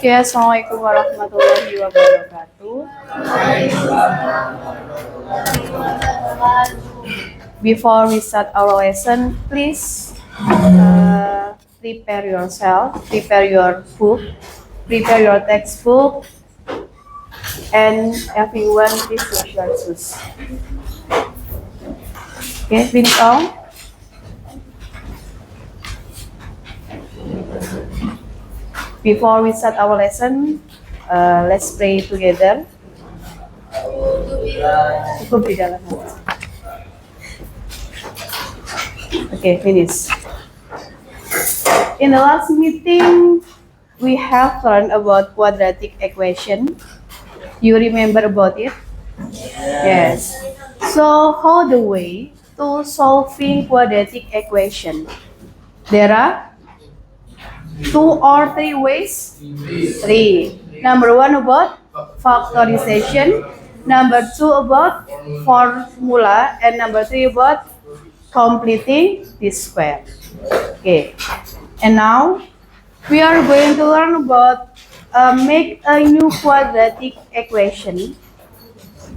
Ya, Assalamualaikum warahmatullahi wabarakatuh. Before we start our lesson, please prepare yourself, prepare your book, prepare your textbook, and everyone please wash your shoes. Okay, finish all. Before we start our lesson, let's pray together. Cukup di dalam hati. Okay, finish. In the last meeting, we have learned about quadratic equation. You remember about it? Yes. So, how the way to solving quadratic equation? There are 2 or 3 ways? 3. Number 1 about factorization, number 2 about formula, and number 3 about completing this square. Okay. And now we are going to learn about make a new quadratic equation.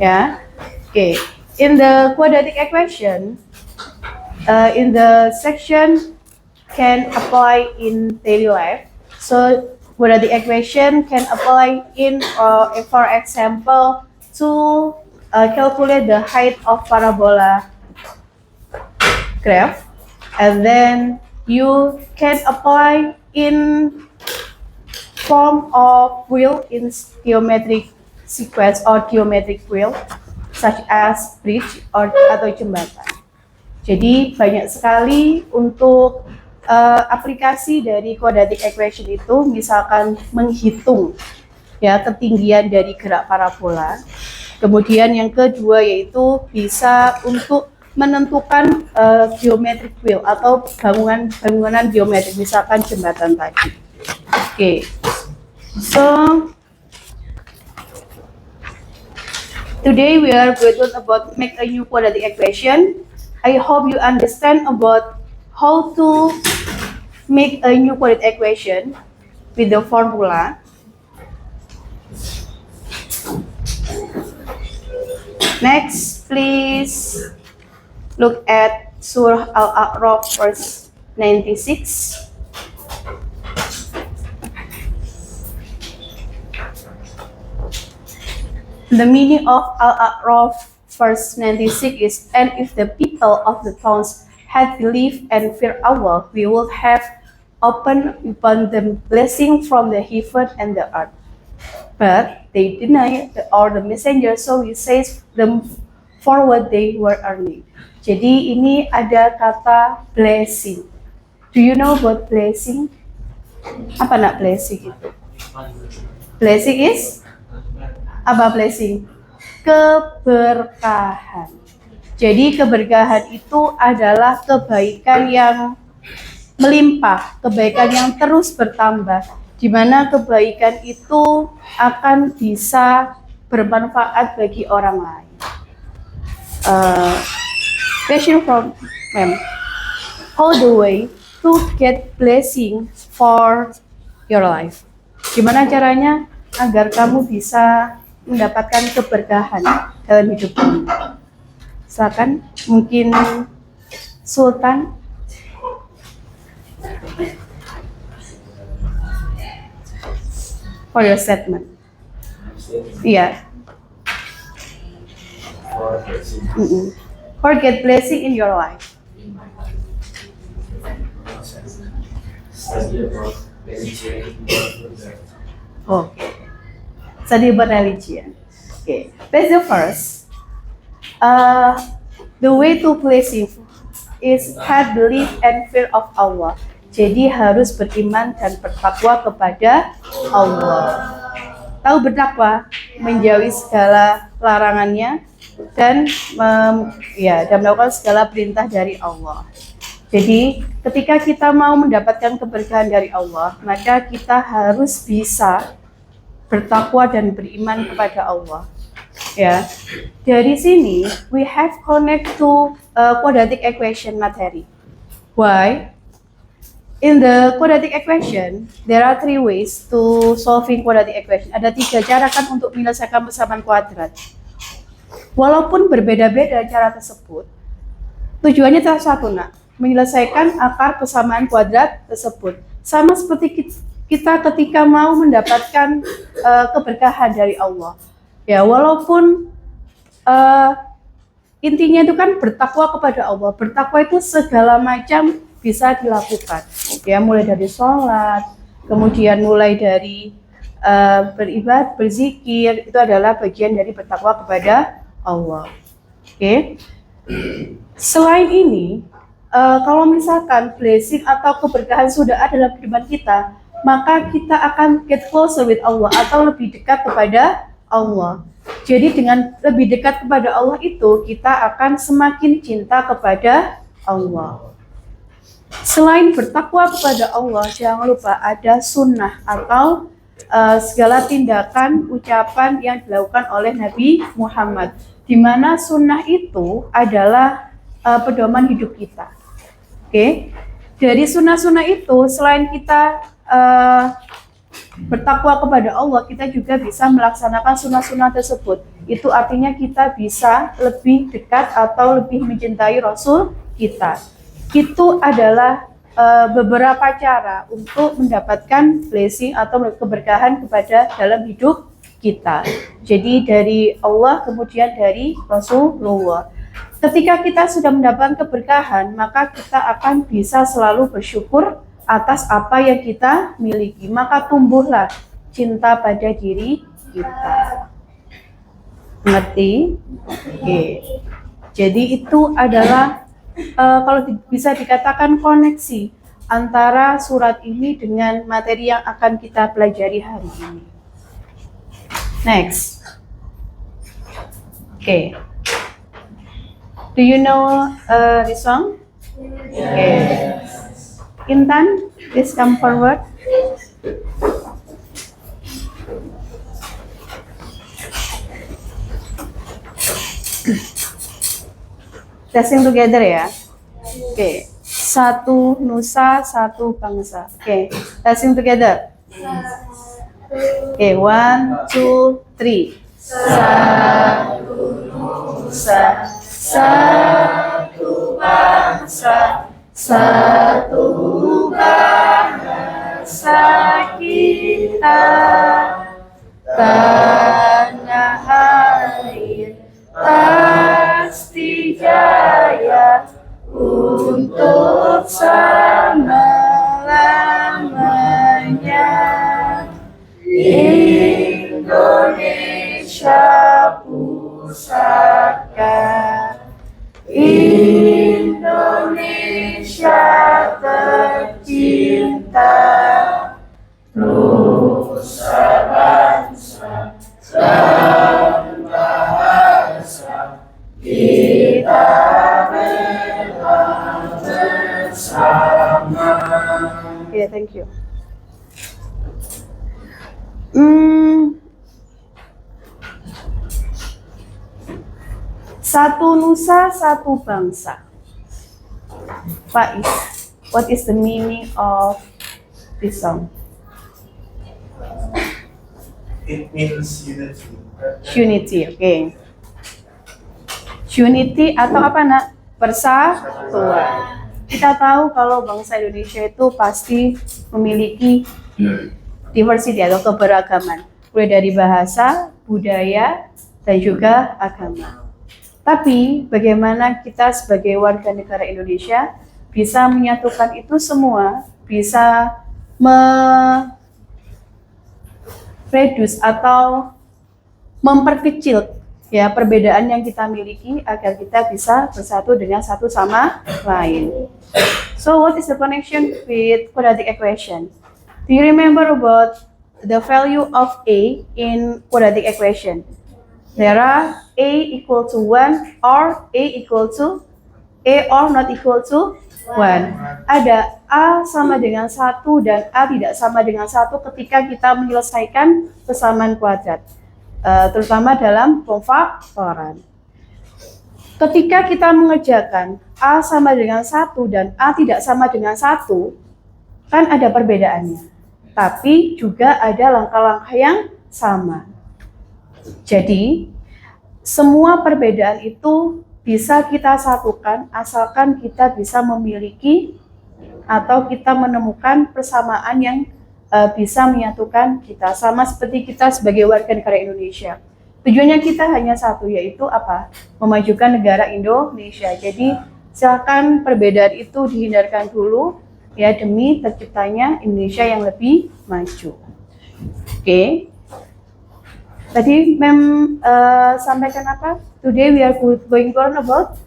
Yeah. Okay. In the quadratic equation, in the section can apply in daily life. So quadratic equation can apply in, for example, to calculate the height of parabola graph, and then you can apply in form of wheel in geometric sequence or geometric wheel, such as bridge or atau jembatan. Jadi banyak sekali untuk aplikasi dari quadratic equation itu, misalkan menghitung ya ketinggian dari gerak parabola. Kemudian yang kedua yaitu bisa untuk menentukan geometric wheel atau bangunan geometrik, misalkan jembatan tadi. Okay. So today we are going to talk about make a new quadratic equation. I hope you understand about how to make a new quadratic equation with the formula. Next, please look at Surah Al-A'raf verse 96. The meaning of Al-A'raf verse 96 is, and if the people of the towns had believed and feared Allah, we would have opened upon them blessing from the heaven and the earth. But they denied the messenger, so we seized them for what they were earning. Jadi ini ada kata blessing. Do you know about blessing? Apa nak blessing itu? Blessing is apa blessing? Keberkahan. Jadi keberkahan itu adalah kebaikan yang melimpah, kebaikan yang terus bertambah, di mana kebaikan itu akan bisa bermanfaat bagi orang lain. Question from ma'am. How the way to get blessing for your life? Gimana caranya agar kamu bisa mendapatkan keberkahan dalam hidupmu? Silakan, mungkin Sultan. For your statement. Iya. For get blessing in your life. Oh. Study about religion. Okay. That's the first. The way to blessing is have belief and fear of Allah. Jadi harus beriman dan bertakwa kepada Allah. Tahu bertakwa, menjauhi segala larangannya dan melakukan segala perintah dari Allah. Jadi ketika kita mau mendapatkan keberkahan dari Allah, maka kita harus bisa bertakwa dan beriman kepada Allah. Ya, dari sini we have connect to quadratic equation materi. Why? In the quadratic equation, there are 3 ways to solving quadratic equation. Ada 3 cara kan untuk menyelesaikan persamaan kuadrat. Walaupun berbeda-beda cara tersebut, tujuannya salah satu, nak, menyelesaikan akar persamaan kuadrat tersebut. Sama seperti kita ketika mau mendapatkan keberkahan dari Allah. Ya, walaupun intinya itu kan bertakwa kepada Allah. Bertakwa itu segala macam bisa dilakukan. Ya, mulai dari sholat, kemudian mulai dari beribadah, berzikir, itu adalah bagian dari bertakwa kepada Allah. Oke. Selain ini, kalau misalkan blessing atau keberkahan sudah ada dalam kehidupan kita, maka kita akan get closer with Allah atau lebih dekat kepada Allah. Jadi dengan lebih dekat kepada Allah itu, kita akan semakin cinta kepada Allah. Selain bertakwa kepada Allah, jangan lupa ada sunnah atau segala tindakan, ucapan yang dilakukan oleh Nabi Muhammad, di mana sunnah itu adalah pedoman hidup kita. Oke, dari sunnah-sunnah itu, selain kita bertakwa kepada Allah, kita juga bisa melaksanakan sunnah-sunnah tersebut. Itu artinya kita bisa lebih dekat atau lebih mencintai Rasul kita. Itu adalah beberapa cara untuk mendapatkan blessing atau keberkahan kepada dalam hidup kita. Jadi dari Allah, kemudian dari Rasulullah. Ketika kita sudah mendapatkan keberkahan, maka kita akan bisa selalu bersyukur atas apa yang kita miliki. Maka tumbuhlah cinta pada diri kita. Mengerti? Oke. Jadi itu adalah kalau bisa dikatakan koneksi antara surat ini dengan materi yang akan kita pelajari hari ini. Next. Okay. Do you know this song? Okay. Intan, please come forward. Testing together ya. Oke. Satu nusa, satu bangsa. Oke. Testing together. Oke, 1, 2, 3. Satu nusa, satu bangsa, satu bahasa kita, tanah air pasti jaya untuk selama-lamanya. Indonesia pusaka, Indonesia tercinta, nusa bangsa dan bahasa kita bersama. Okay, thank you. Satu nusa, satu bangsa. Faiz, what is the meaning of this song? It means unity. Unity, oke. Okay. Unity atau apa, nak? Persatuan. Kita tahu kalau bangsa Indonesia itu pasti memiliki diversity atau keberagaman, mulai dari bahasa, budaya, dan juga agama. Tapi bagaimana kita sebagai warga negara Indonesia bisa menyatukan itu semua, bisa reduce atau memperkecil ya perbedaan yang kita miliki agar kita bisa bersatu dengan satu sama lain. So what is the connection with quadratic equation? Do you remember about the value of A in quadratic equation? There are A equal to 1 or A equal to A or not equal to 1. Ada A sama dengan 1 dan A tidak sama dengan 1 ketika kita menyelesaikan persamaan kuadrat, terutama dalam pemfaktoran. Ketika kita mengerjakan A sama dengan 1 dan A tidak sama dengan 1, kan ada perbedaannya, tapi juga ada langkah-langkah yang sama. Jadi, semua perbedaan itu bisa kita satukan asalkan kita bisa memiliki atau kita menemukan persamaan yang bisa menyatukan kita, sama seperti kita sebagai warga negara Indonesia. Tujuannya kita hanya satu, yaitu apa? Memajukan negara Indonesia. Jadi silakan perbedaan itu dihindarkan dulu ya, demi terciptanya Indonesia yang lebih maju. Oke. Tadi Mem sampaikan apa? Today we are going to learn about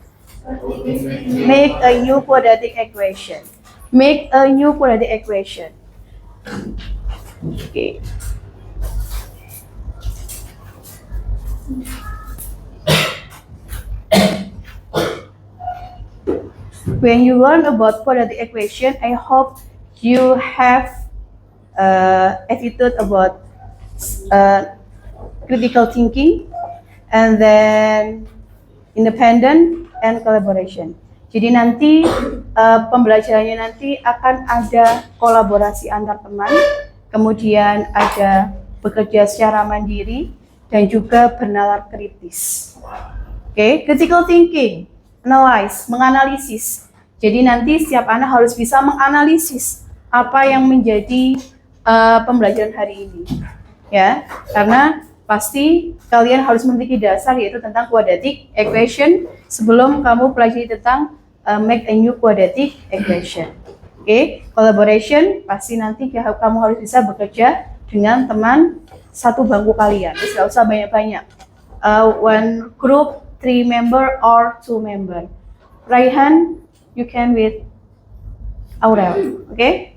make a new quadratic equation. Make a new quadratic equation. Okay. When you learn about quadratic equation, I hope you have attitude about critical thinking, and then independent and collaboration. Jadi nanti pembelajarannya nanti akan ada kolaborasi antar teman, kemudian ada bekerja secara mandiri, dan juga bernalar kritis. Oke, critical thinking, analyze, menganalisis. Jadi nanti setiap anak harus bisa menganalisis apa yang menjadi pembelajaran hari ini, ya, karena pasti kalian harus memiliki dasar yaitu tentang quadratic equation sebelum kamu pelajari tentang make a new quadratic equation. Oke, collaboration pasti nanti kamu harus bisa bekerja dengan teman satu bangku kalian. Jadi nggak usah banyak-banyak. One group, 3 member or 2 member. Raihan, you can with Aurel. Oke?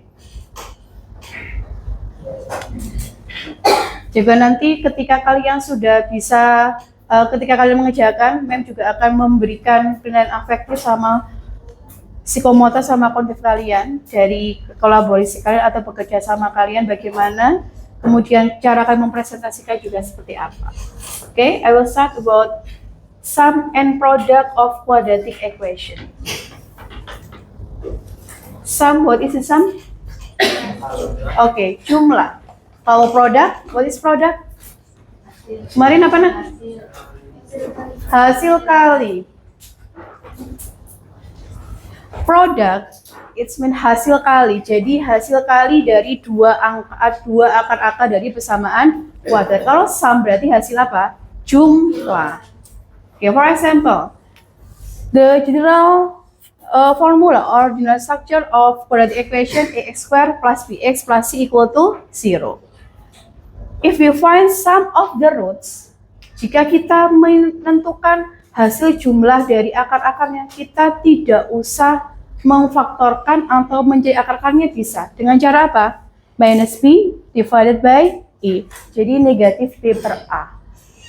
Juga nanti ketika kalian sudah bisa, ketika kalian mengerjakan, Mem juga akan memberikan penilaian afektif sama psikomotor sama kognitif kalian dari kolaborasi kalian atau bekerja sama kalian bagaimana, kemudian cara kalian mempresentasikan juga seperti apa. Okay, I will start about sum and product of quadratic equation. Sum, what is the sum? Okay, jumlah. Kalau produk, what is product? Kemarin apa nak? Hasil kali. Product, it's mean hasil kali. Jadi hasil kali dari dua akar-akar dari persamaan kuadrat. Kalau sum berarti hasil apa? Jumlah. Okay, for example, the general formula or general structure of quadratic equation ax squared plus bx plus c equal to 0. If we find sum of the roots, jika kita menentukan hasil jumlah dari akar-akarnya, kita tidak usah memfaktorkan atau mencari akar-akarnya, bisa. Dengan cara apa? Minus b divided by e. Jadi negatif b per a.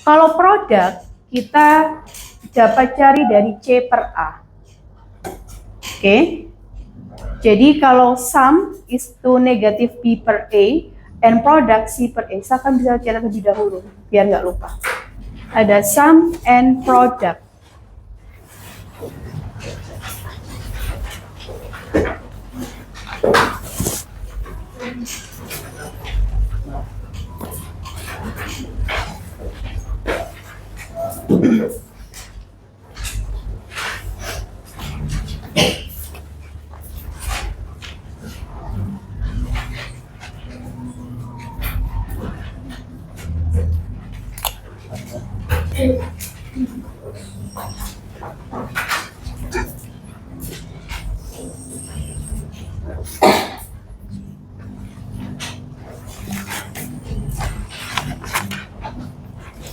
Kalau produk, kita dapat cari dari c per a. Oke. Jadi kalau sum is to negatif b per a, and product C per A, saya akan bisa catat lebih dahulu biar nggak lupa. Ada sum and product.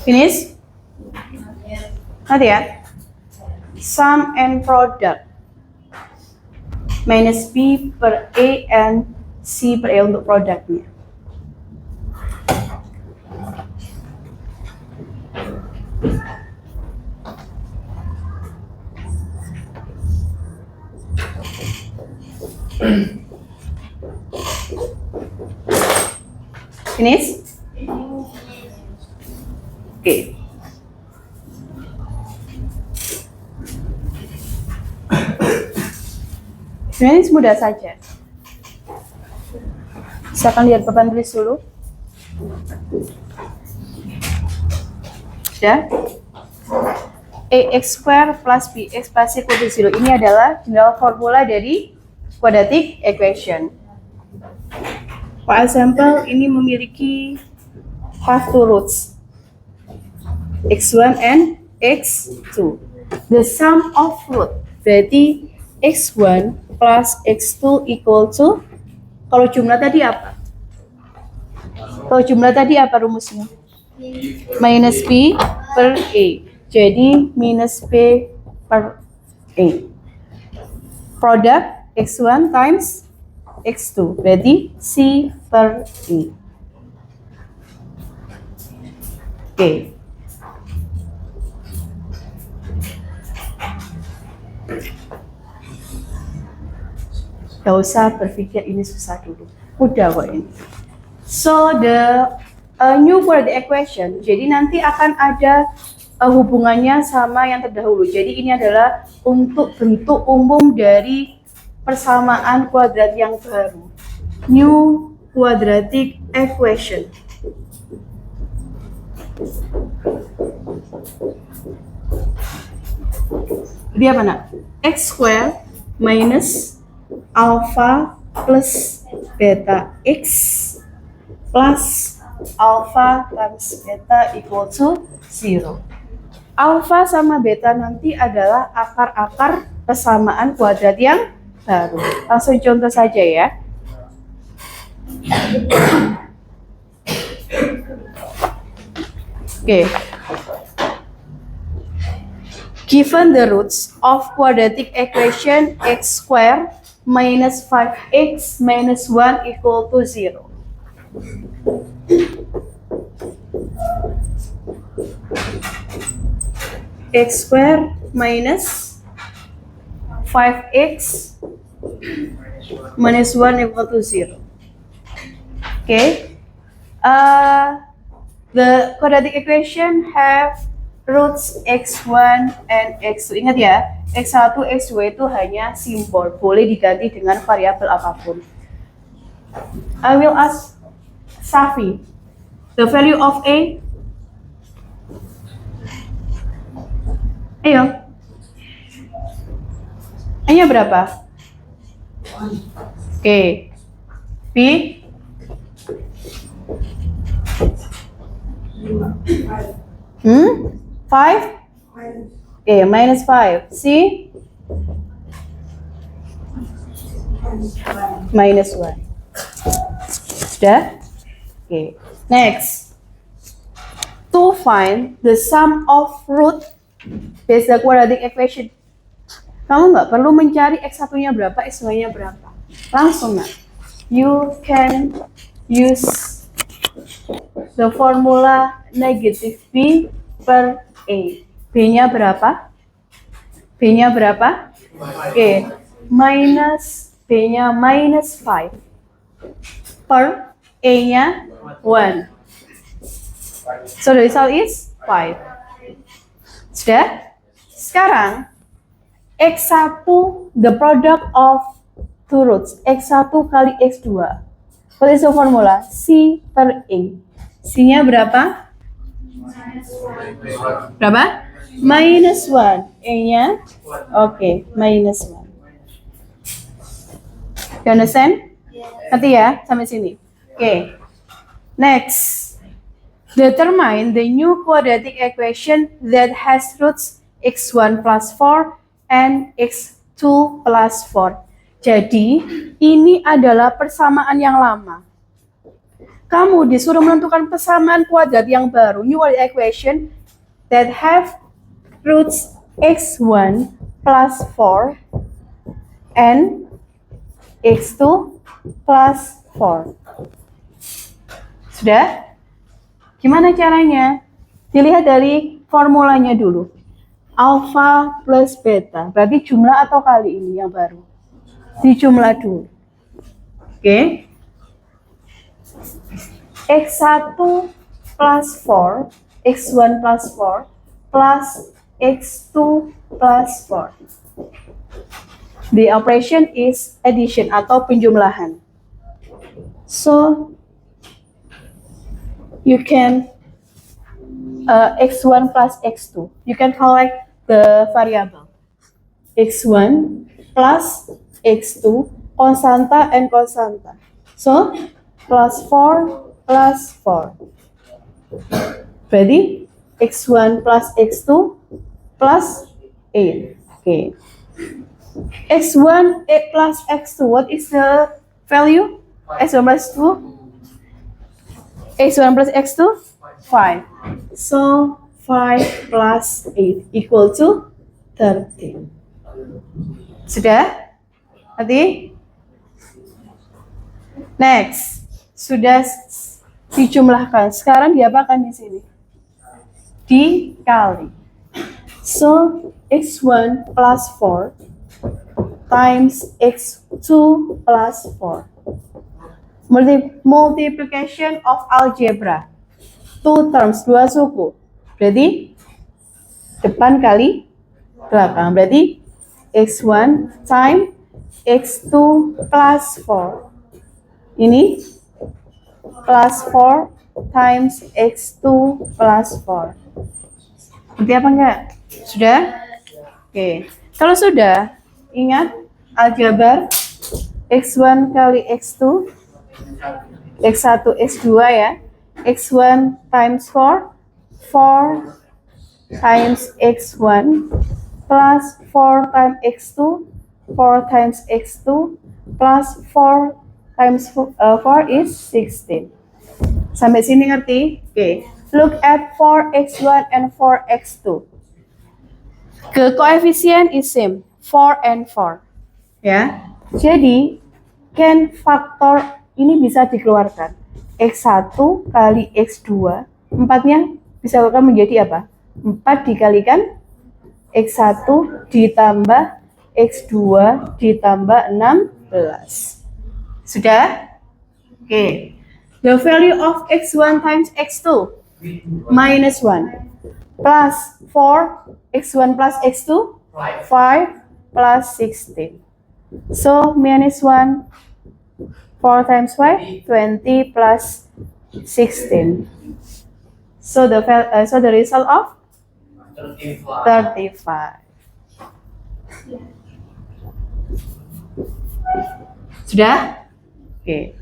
Finish? Not yet. Sum and product. Minus B per A and C per A untuk produknya. Finish? Oke. Sebenarnya mudah saja. Silakan lihat papan tulis dulu. Ya. Ax square plus bx plus c equal to 0. Ini adalah general formula dari quadratic equation. For example, ini memiliki have two roots, x1 and x2. The sum of root, berarti x1 plus x2 equal to, kalau jumlah tadi apa? Kalau jumlah tadi apa rumusnya? Minus b per a. Jadi minus b per a. Product x1 times x2, berarti c per a. Oke. Gak usah berpikir ini susah dulu. Mudah kok ini. So the new quadratic equation, jadi nanti akan ada hubungannya sama yang terdahulu. Jadi ini adalah untuk bentuk umum dari persamaan kuadrat yang baru. New quadratic equation. Dia apa nak? X square minus alpha plus beta x plus alpha times beta equal to 0. Alpha sama beta nanti adalah akar-akar persamaan kuadrat yang baru. Langsung contoh saja ya. Oke. Given the roots of quadratic equation x square minus 5x minus 1 equal to 0. X square minus 5x minus 1 equal to 0. Okay. The quadratic equation have roots x1 and x2. Ingat ya, x1, x2 itu hanya simbol, boleh diganti dengan variabel apapun. I will ask Safi, the value of A. Ayo. A-nya berapa? Oke. B. Five? Oke, minus 5. C? Minus 1. Sudah? Oke. Next. To find the sum of root based the quadratic equation. Kamu nggak perlu mencari x1-nya berapa, x2-nya berapa. Langsung nggak? You can use the formula negative b per a. B-nya berapa? B-nya berapa? Oke. Minus B-nya minus 5 per A-nya 1. So the result is 5. Sudah? Sekarang X1, the product of two roots, X1 kali X2. What is the formula? C per A. C-nya berapa? Berapa? Minus 1. A-nya? Oke, minus 1. You understand? Nanti ya, sampai sini. Oke. Next. Determine the new quadratic equation that has roots x1 plus 4 and x2 plus 4. Jadi, ini adalah persamaan yang lama. Kamu disuruh menentukan persamaan kuadrat yang baru, new quadratic equation that have roots x1 plus 4 and x2 plus 4. Sudah? Gimana caranya? Dilihat dari formulanya dulu. Alpha plus beta. Berarti jumlah atau kali ini yang baru? Dijumlah dulu. Oke. X1 plus 4, X1 plus 4, plus X2 plus 4. The operation is addition atau penjumlahan. So you can x1 plus x2. You can collect the variable x1 plus x2, constanta and constanta. So plus 4 plus 4. Ready? X1 plus x2 plus 8. Okay. X1 plus x2. What is the value? X1 plus 2? X1 plus x2? 5. So 5 plus 8 equal to 13. Sudah? Nanti? Next. Sudah dijumlahkan. Sekarang diapakan di sini? Dikali. So x1 plus 4 times x2 plus 4. Multiplication of algebra. 2 terms, 2 suku. Berarti depan kali belakang. Berarti x1 times x2 plus 4. Ini plus 4 times x2 plus 4. Berarti apa enggak? Sudah? Oke. Kalau sudah, ingat aljabar x1 kali x2, x1, x2 ya. x1 times 4, 4 times x1 plus 4 times x2, 4 times x2 plus 4 times 4 is 16. Sampai sini ngerti? Oke. Look at 4x1 and 4x2. The coefficient is same, 4 and 4. Ya. Jadi, can faktor ini bisa dikeluarkan. X1 kali X2, 4-nya bisa dikeluarkan menjadi apa? 4 dikalikan X1 ditambah X2 ditambah 16. Sudah? Oke. The value of X1 times X2 minus 1 plus 4 X1 plus X2 5 plus 16. So minus 1 4 times 5 20 plus 16. So the result of 35. Sudah? Oke.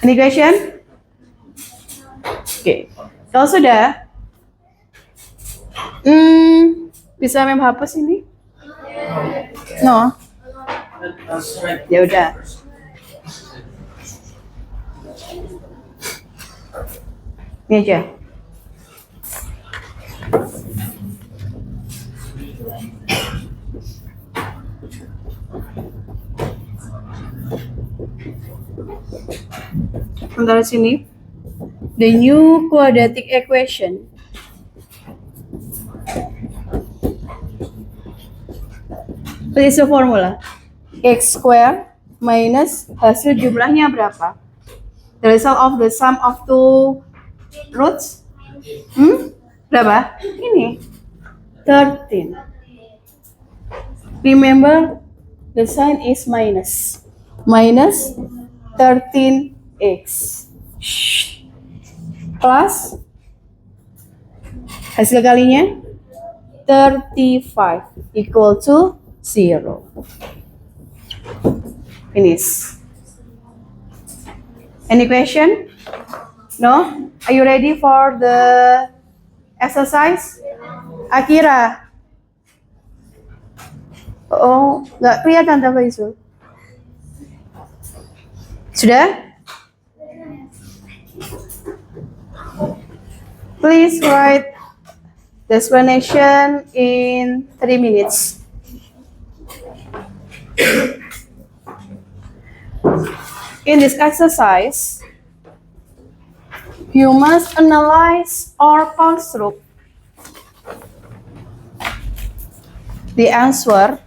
Any question? Oke. Kalau sudah, bisa mem hapus ini? No. Ya udah. Ini aja. Sebentar sini. The new quadratic equation is a formula x square minus hasil jumlahnya berapa? The result of the sum of two roots berapa? Ini 13. Remember the sign is minus 13x plus hasil kalinya 35 equal to 0. Finish. Any question? No? Are you ready for the exercise? Akira. Oh, nggak kelihatan Tante Isul. Sudah? Please write the explanation in 3 minutes. In this exercise, you must analyze or construct the answer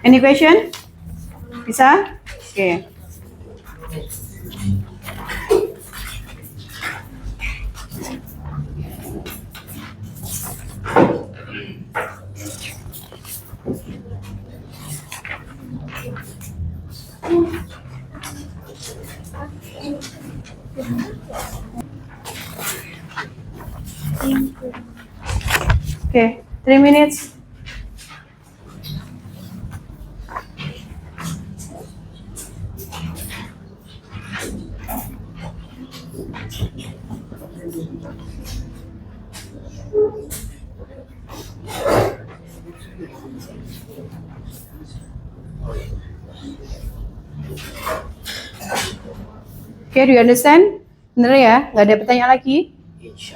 Any question? Bisa? Oke. Okay, 3 minutes. Okay, do you understand? Bener ya? Nggak ada pertanyaan lagi?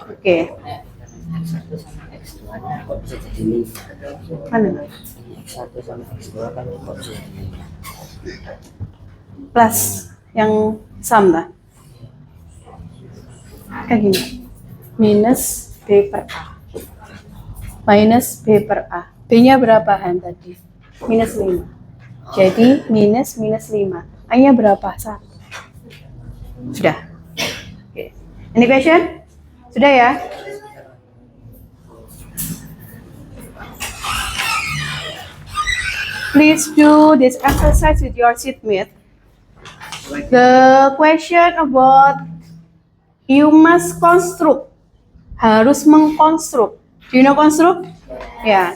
Oke. X2-nya kok bisa jadi ini? Mana? X1 sama X2 kan kok bisa jadi ini? Plus yang sum lah. Kayak gini. Minus B per A. Minus B per A. B-nya berapa Han tadi? Minus 5. Jadi minus 5. A-nya berapa? 1. Sudah. Oke. Any question? Sudah ya? Please do this exercise with your seatmate. The question about you must construct. Harus mengkonstruk. Do you know construct? Yeah.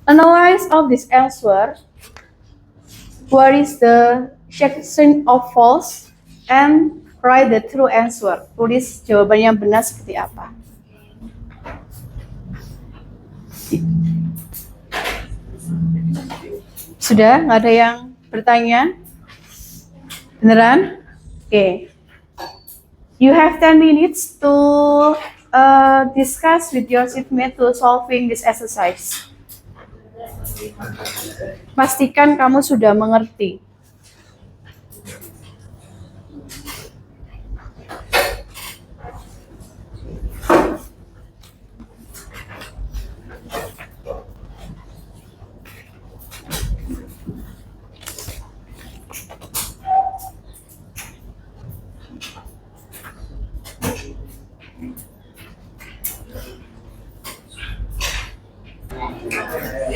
Analyze of this answer. What is the section of false and write the true answer. Tulis jawaban yang benar seperti apa. Sudah? Nggak ada yang bertanya? Beneran? Oke. You have 10 minutes to discuss with your seatmate to solving this exercise. Pastikan kamu sudah mengerti.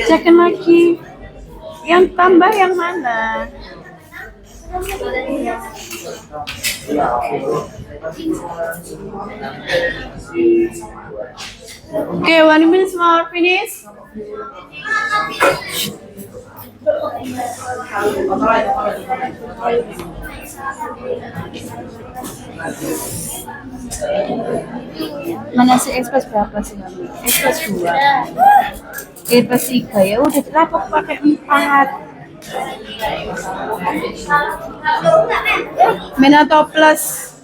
Cekin lagi. Yang tambah yang mana? Okay, 1 minute more, finish. Mana sih express berapa sih kamu? Express 2. Express 3 ya udah kenapa pakai 4? Min atau plus?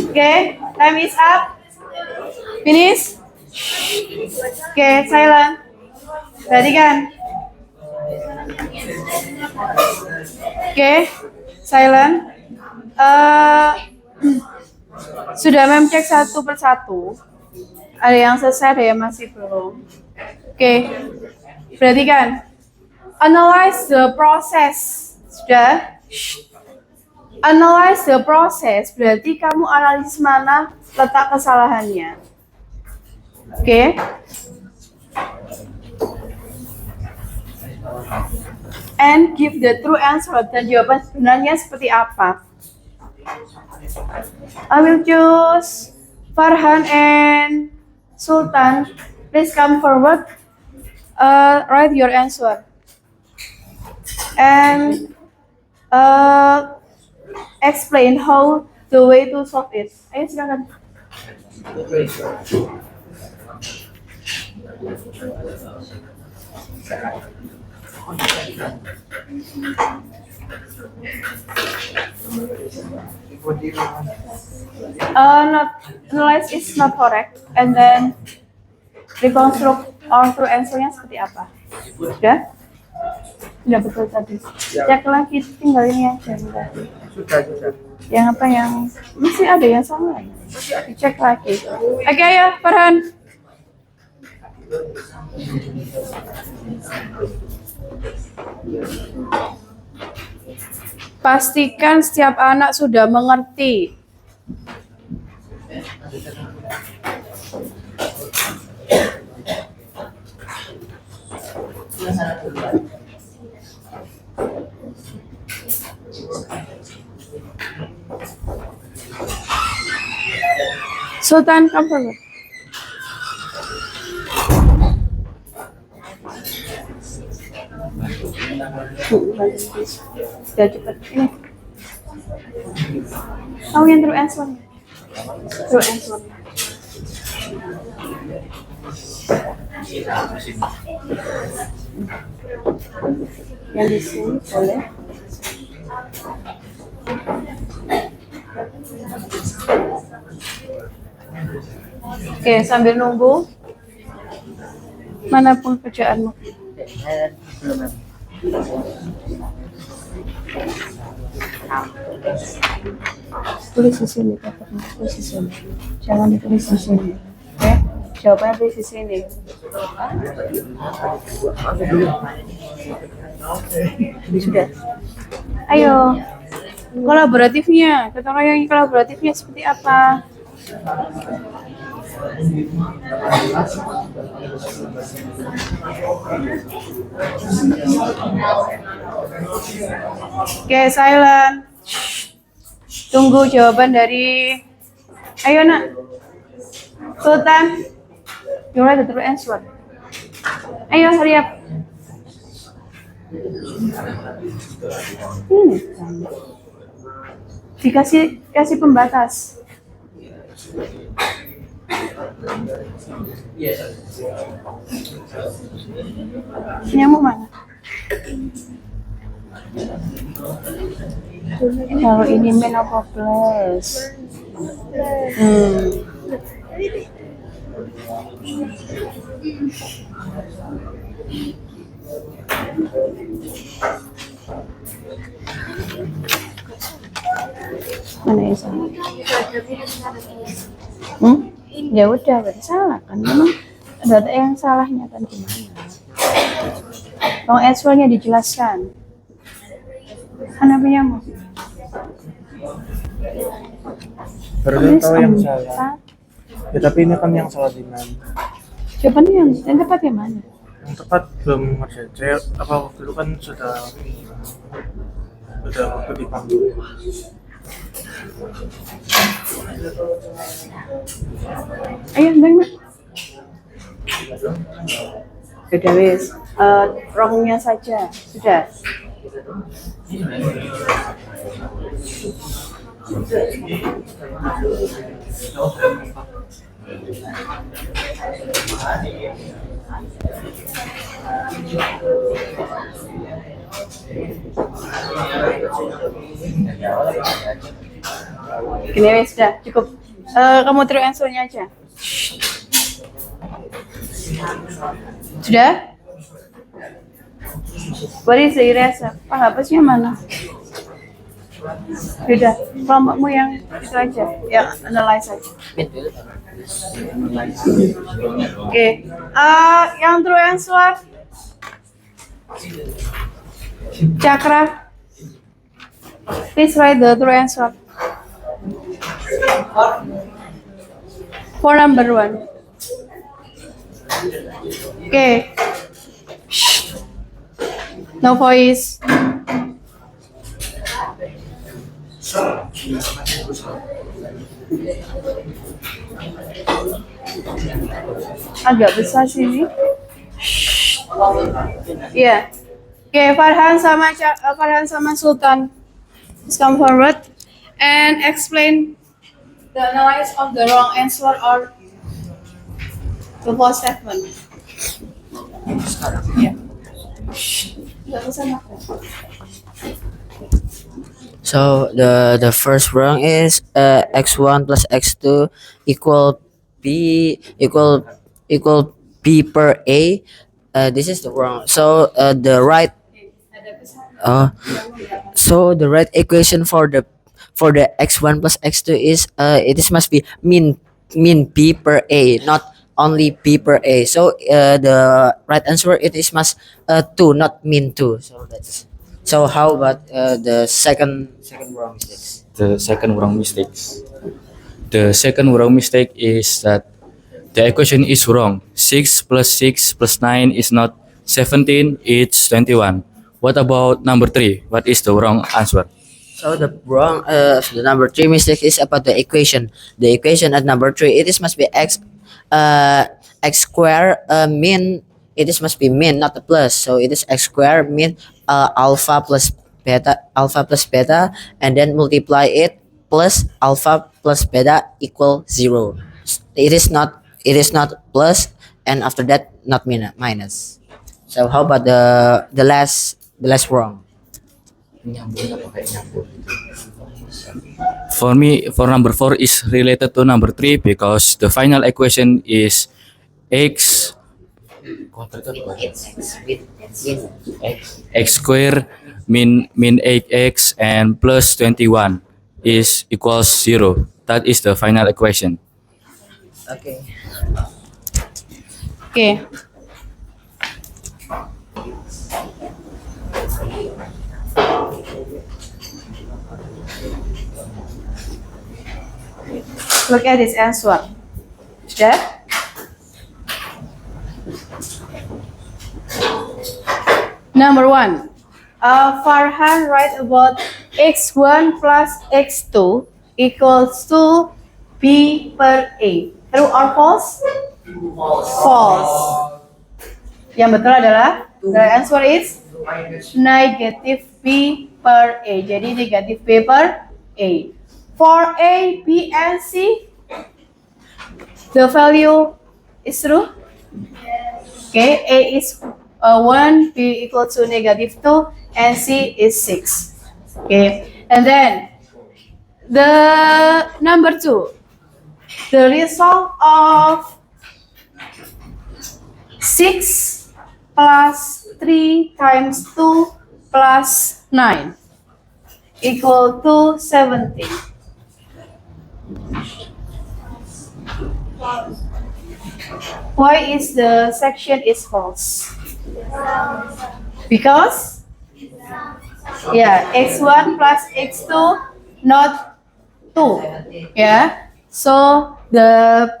Okay, time is up. Finish. Okay, silent. Perhatikan. Okay, silent. Sudah cek satu persatu. Ada yang selesai, ada yang masih belum. Oke, perhatikan. Analyze the process. Sudah? Analyze the process berarti kamu analisis mana letak kesalahannya. Oke. And give the true answer, dan jawaban sebenarnya seperti apa. I will choose Farhan and Sultan. Please come forward. Write your answer. And explain how the way to solve it. Ayo silakan. Not analyze is not correct, and then reconstruct or true answer-nya seperti apa? Sudah? Sudah betul tadi. Cek lagi, tinggal ini aja. Sudah. Yang apa yang masih ada yang salah? Dicek lagi. Oke ya, Farhan. Pastikan setiap anak sudah mengerti. Sultan, come forward. Ya cepat ini. Kamu yang true answer. True answer. Yang di sini boleh. Oke, sambil nunggu. Mana pekerjaanmu? Tulis di sini, papernya. Tulis di sini. Jangan ditulis di sini. Oke? Jawabannya tulis di sini. Sudah. Ayo. Kolaboratifnya. Kita yang kolaboratifnya seperti apa? Oke, silent. Tunggu jawaban dari. Ayo nak. Sultan. You write the true answer. Ayo, hurry up. Ini. Kasih pembatas. Nyamuk mana? Kalau ini main apa plus? Mana yang salah? Ya udah, berarti salah kan? Memang data yang salahnya kan gimana? Long answer-nya dijelaskan. Mana punya mau? Baru tahu yang salah. Ya tapi ini kan yang salah di mana? Jawabannya yang tepat yang mana? Yang tepat belum ngerjain. Saya waktu itu kan sudah waktu dipanggil. Ayo, enggak. Sudah wis. Wrongnya saja. Sudah. Gini wis sudah cukup. Kamu true answer-nya aja. Sudah? What is the eraser? Penghapusnya mana? Sudah. Kelompokmu yang itu aja. Yang analyze aja. Oke. Yang true answer. Cakra. Please write the true answer. For number 1. Okay. Shh. No voice. Agak besar sini. Iya. Okay, Farhan sama Sultan. Please come forward and explain the analysis of the wrong answer or the false statement. Yeah. So the first wrong is x1 plus x2 equal b per a. This is the wrong. So the right equation for the x1 plus x2 is must be mean b per a, not only b per a. So the right answer must 2, not mean 2. So how about the second wrong mistakes? The second wrong mistake is that the equation is wrong. 6 plus 9 is not 17, it's 21. What about number 3? What is the wrong answer? So the number three mistake is about the equation. The equation at number three, it is must be x square mean. It is must be mean, not a plus. So it is x square mean alpha plus beta, and then multiply it plus alpha plus beta equal 0. It is not plus, and after that not minus. So how about the last wrong? For me, for number 4 is related to number 3 because the final equation is x x square min 8x and plus 21 is equals 0. That is the final equation. Okay. Okay. Look at this answer. Yeah? Number 1. Farhan write about x1 plus x2 equals to b per a. True or false? False. Yang betul adalah the answer is negative b per a. Jadi negative b per a. For a, b, and c, the value is true. Okay, a is 1, b equal to negative 2, and c is 6. Okay, and then the number 2, the result of 6 plus 3 times 2 plus 9 equal to 17. Why is the section is false? Because x1 plus x2 not 2. Yeah. So the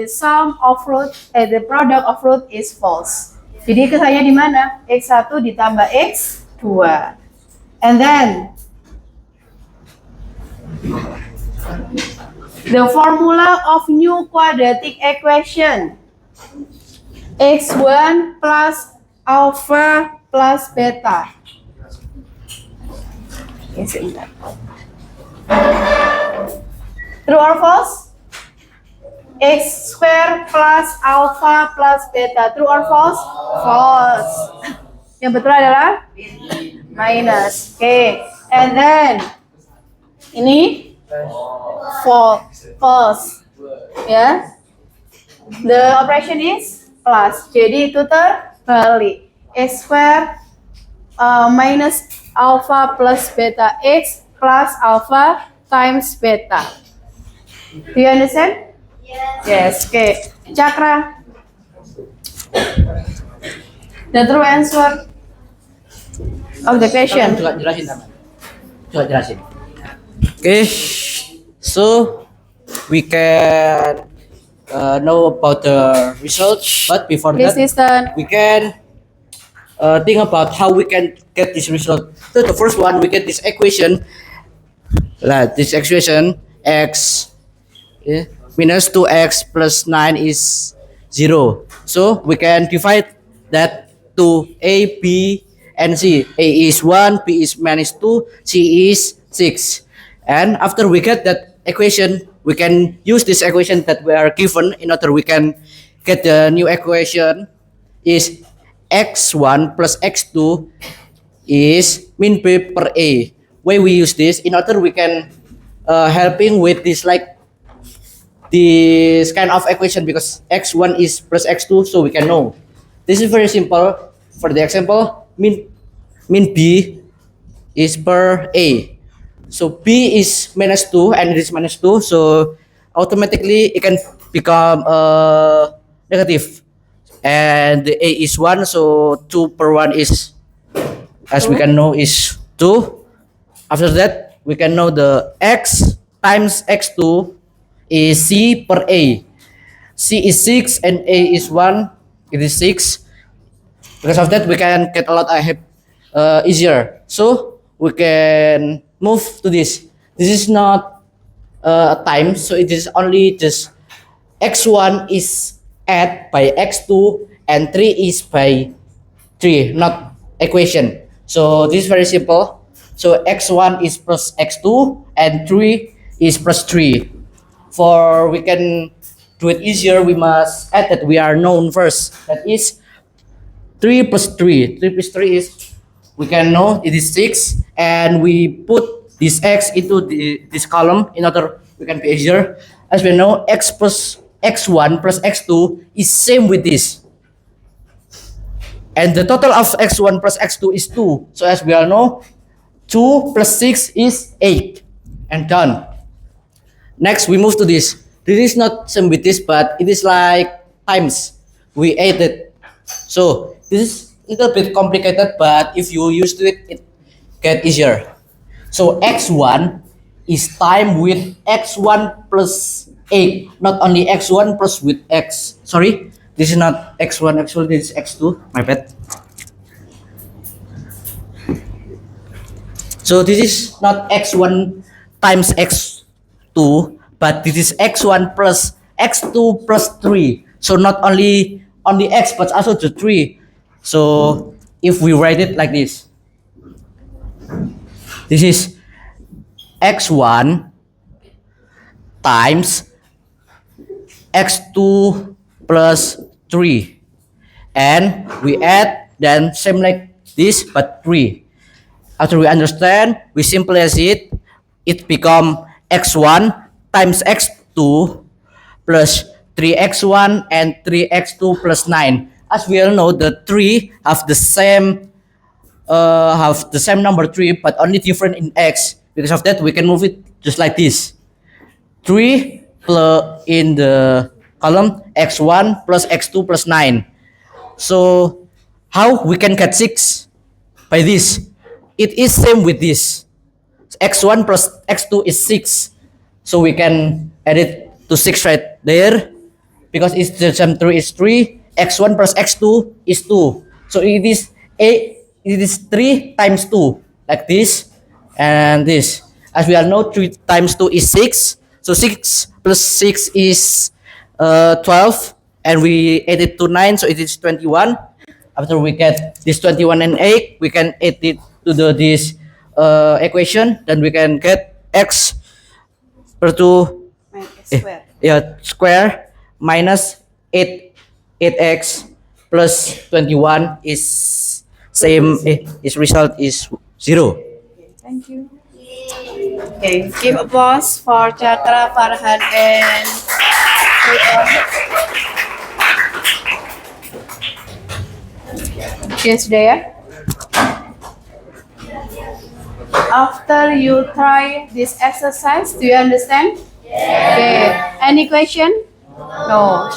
sum of root the product of root is false. Jadi kesanya di mana? X1 ditambah x2. And then the formula of new quadratic equation x1 plus alpha plus beta. True or false? X square plus alpha plus beta. True or false? False. Yang betul adalah minus. Okay. And then ini false. Ya. The operation is plus. Jadi itu terbalik. X square minus alpha plus beta x plus alpha times beta. Do you understand? Yes. Okay. Cakra. The true answer of the question. Coba jelasin. Okay, so we can know about the result, but before Please that, listen. we can think about how we can get this result. So the first one, we get this equation, x minus 2x plus 9 is 0. So we can divide that to a, b, and c. A is 1, b is minus 2, c is 6. And after we get that equation, we can use this equation that we are given in order we can get the new equation is x1 plus x2 is mean b per a. Why we use this? In order we can helping with this this kind of equation because x1 is plus x2, so we can know. This is very simple. For the example, mean b is per a. So b is minus 2 and it is minus 2, so automatically it can become negative. And the a is 1, so 2 per 1 is, as we can know, is 2. After that, we can know the x times x2 is c per a. C is 6 and a is 1, it is 6. Because of that, we can get a lot easier. So we can move to this. This is not a time, so it is only just x1 is add by x2 and 3 is by 3, not equation. So this is very simple. So x1 is plus x2 and 3 is plus 3. For we can do it easier, we must add that we are known first. That is 3 plus 3. 3 plus 3 is, we can know it is 6, and we put this x into this column in order we can be easier. As we know, x plus x1 plus x2 is same with this. And the total of x1 plus x2 is 2. So as we all know, 2 plus 6 is 8. And done. Next, we move to this. This is not same with this, but it is like times. We added. So this is a little bit complicated, but if you use it, it get easier. So x1 is time with x1 plus 8, not only x1 plus with x. Sorry, this is not x1, actually this is x2, my bad. So this is not x1 times x2, but this is x1 plus x2 plus 3. So not only x, but also the 3. So if we write it like this, this is x1 times x2 plus 3, and we add then same like this but 3. After we understand, we simplify it become x1 times x2 plus 3x1 and 3x2 plus 9. As we all know, the 3 have the same number 3, but only different in x. Because of that, we can move it just like this. 3 plus in the column x1 plus x2 plus 9. So how we can get 6? By this. It is same with this. x1 plus x2 is 6. So we can add it to 6 right there. Because it's the same 3 is 3. x1 plus x2 is 2. So it is 3 times 2. Like this and this. As we all know, 3 times 2 is 6. So 6 plus 6 is 12. And we add it to 9, so it is 21. After we get this 21 and 8, we can add it to this equation. Then we can get x equal to square minus 8x plus 21 is same. Its result is 0. Thank you. Okay, give applause for Chakra, Farhan, and Sultan. Yes, Dea. After you try this exercise, do you understand? Yeah. Okay. Any question? No.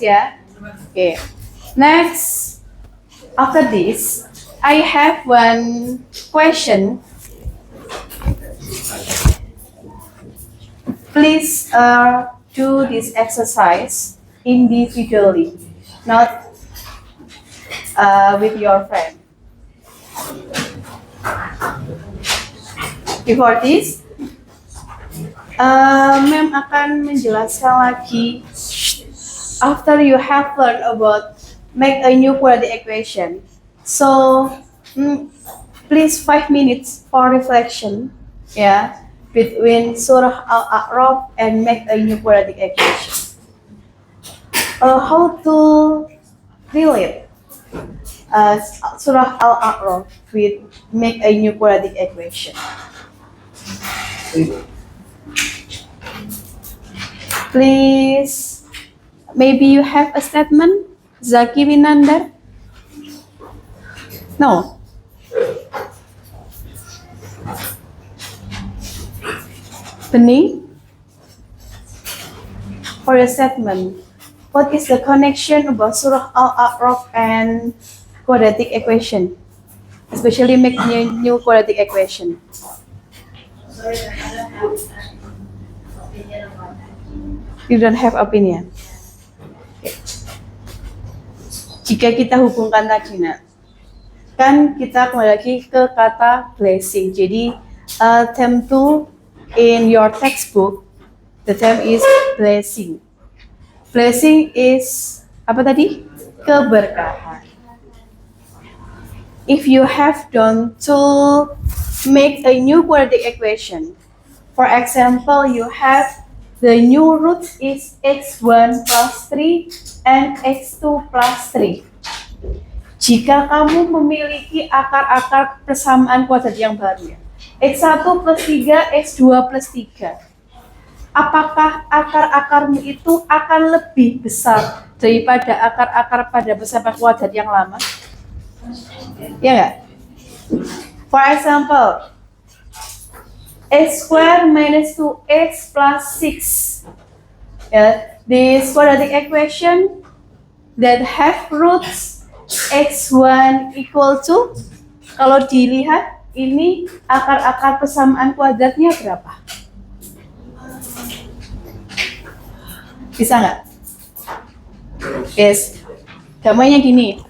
Yeah. Okay. Next, after this, I have one question. Please do this exercise individually, not with your friend. Before this, Ma'am akan menjelaskan lagi. After you have learned about make a new quadratic equation, so please 5 minutes for reflection, yeah, between Surah Al-A'raf and make a new quadratic equation. How to relate Surah Al-A'raf with make a new quadratic equation? Please, maybe you have a statement, Zaki Winandar? No. Bening? For a statement, what is the connection about Surah Al-A'raf and quadratic equation? Especially make new quadratic equation. You don't have opinion. Okay. Jika kita hubungkan tadi, kan kita kembali lagi ke kata blessing. Jadi term 2 in your textbook, the term is blessing. Blessing is apa tadi? Keberkahan. If you have done to make a new quadratic equation, for example, you have the new root is x1 plus 3 and x2 plus 3. Jika kamu memiliki akar-akar persamaan kuadrat yang baru, ya, x1 plus 3, x2 plus 3, apakah akar-akarmu itu akan lebih besar daripada akar-akar pada persamaan kuadrat yang lama? Ya nggak? For example, x square minus 2x plus 6. This quadratic equation that have roots x1 equal to, kalau dilihat ini akar-akar persamaan kuadratnya berapa? Bisa nggak? Yes. Gambarnya gini.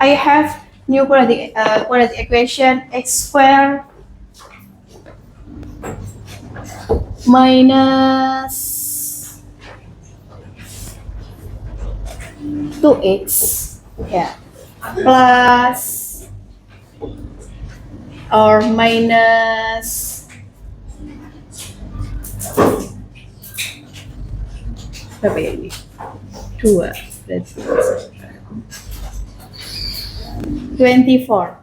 I have new quadratic equation x square minus 2x, ya, plus or minus berapa ya ini? 2 berarti 24.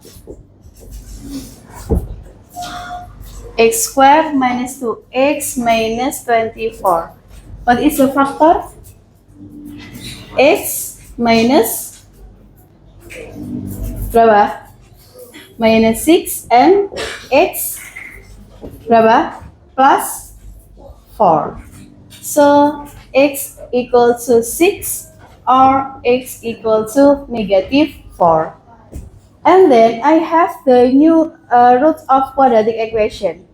X square minus 2x minus 24. What is the factor? X minus berapa? Minus 6 and x berapa? Plus 4. So x equal to 6 or x equal to negative 4. And then I have the new roots of quadratic equation,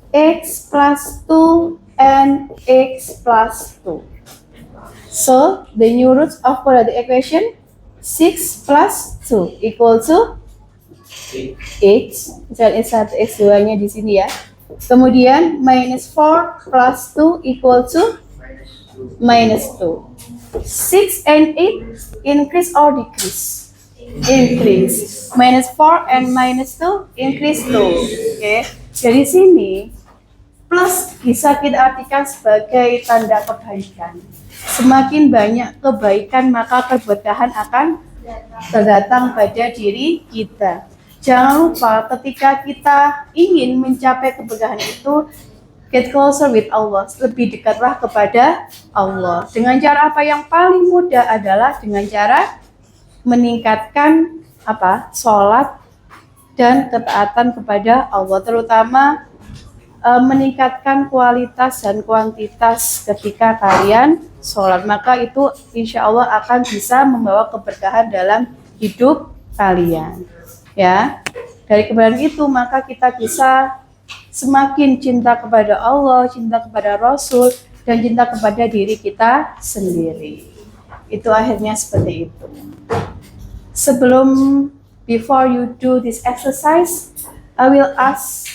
x plus 2 and x plus 2. So the new roots of quadratic equation, 6 plus 2 equal to 8. Misalnya x1, x2 nya di sini ya. Kemudian minus 4 plus 2 equal to minus 2. 6 and 8 increase or decrease? Increase. Minus 4 and minus 2 increase 2. Oke. Dari sini plus bisa kita artikan sebagai tanda kebaikan. Semakin banyak kebaikan maka keberkahan akan terdatang pada diri kita. Jangan lupa ketika kita ingin mencapai keberkahan itu, get closer with Allah, lebih dekatlah kepada Allah. Dengan cara apa? Yang paling mudah adalah dengan cara meningkatkan sholat dan ketaatan kepada Allah, terutama meningkatkan kualitas dan kuantitas ketika kalian sholat, maka itu insya Allah akan bisa membawa keberkahan dalam hidup kalian. Ya, dari keberkahan itu maka kita bisa semakin cinta kepada Allah, cinta kepada Rasul, dan cinta kepada diri kita sendiri. Itu akhirnya seperti itu. Before you do this exercise, I will ask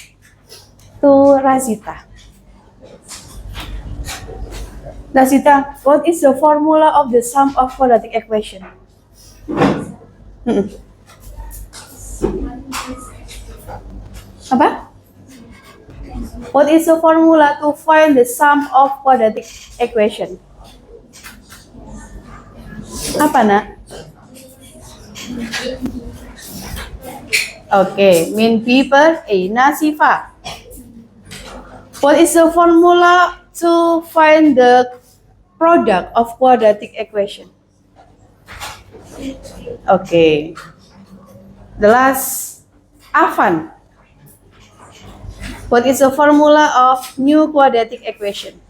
to Razita. Razita, what is the formula of the sum of quadratic equation? Apa? What is the formula to find the sum of quadratic equation? Apa, nak? Okay, mean P per A. Nasifa, what is the formula to find the product of quadratic equation? Okay. The last, Afan, what is the formula of new quadratic equation?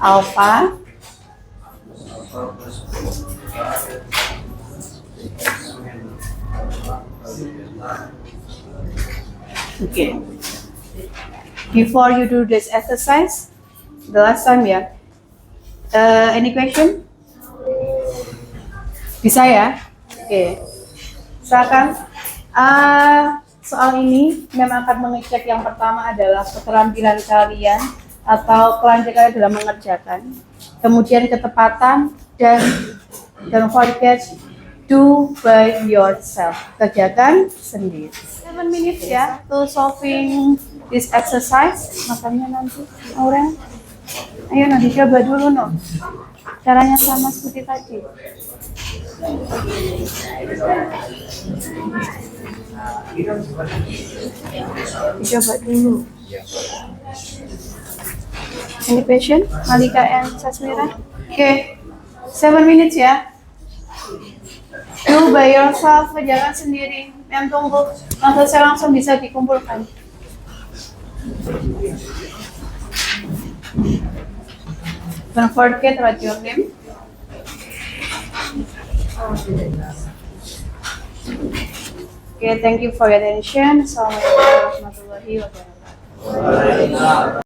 Alpha Okay. Before you do this exercise, the last time ya. Any question? Bisa ya? Oke. Silakan. Soal ini memang akan mengecek yang pertama adalah keterampilan kalian atau kelancaran kalian dalam mengerjakan. Kemudian ketepatan dan don't forget do by yourself. Kerjakan sendiri. 7 minutes ya to solving this exercise. Makanya nanti Aurel, ayo nanti coba dulu no. Caranya sama seperti tadi. Dicoba dulu. Any patient? Malika and Sasmira? Okay. 7 minutes ya. Do by yourself, kerjakan sendiri. Yang tunggu, yang selesai langsung bisa dikumpulkan. Don't forget write your name. Okay, thank you for your attention. Assalamualaikum warahmatullahi wabarakatuh.